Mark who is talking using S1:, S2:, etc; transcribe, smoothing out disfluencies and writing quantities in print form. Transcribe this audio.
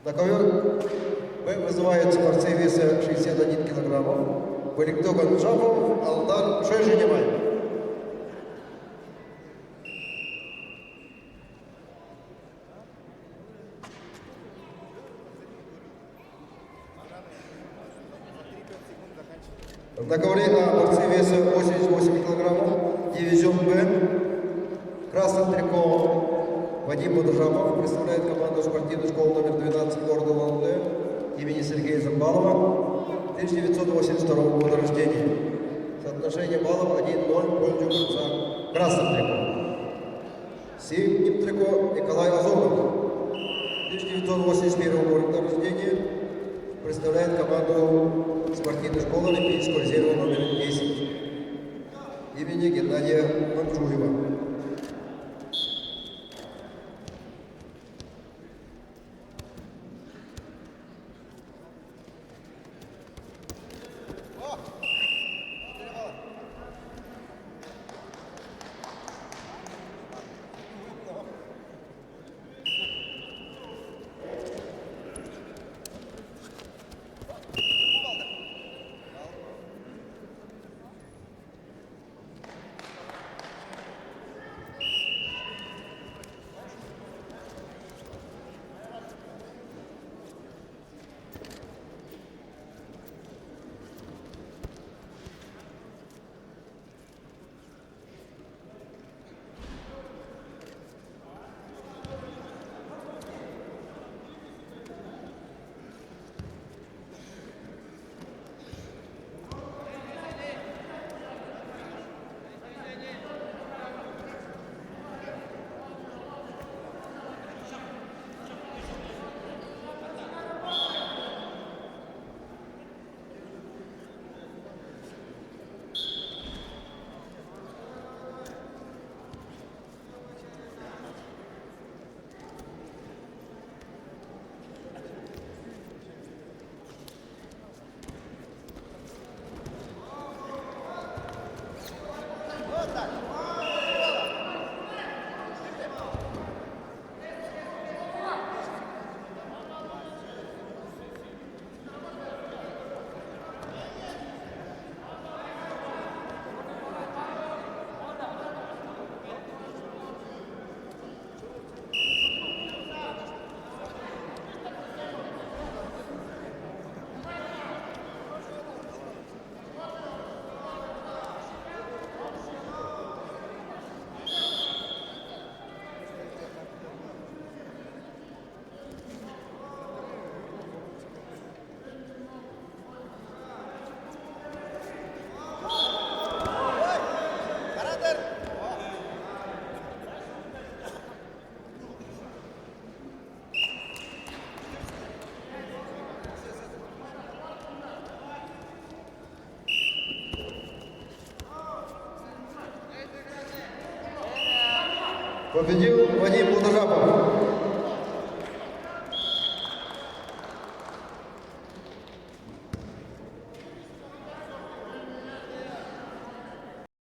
S1: На ковер вызываются борцы веса 61 килограммов. Валиктоган Джапов, Алдан Шежинемай. На ковре борцы веса 88 килограммов, дивизион Б. Красным трико Вадим Бодожапов представляет команду спортивной школы номер 12 города Улан-Удэ имени Сергея Замбалова, 1982 года рождения. Соотношение баллов 1-0 в пользу борца красным трико. Синим трико Николай Азонов, 1981 года рождения, представляет команду спортивной школы Олимпийского резерва номер 10 имени Геннадия Манчуева. Победил Вадим Бодожапов.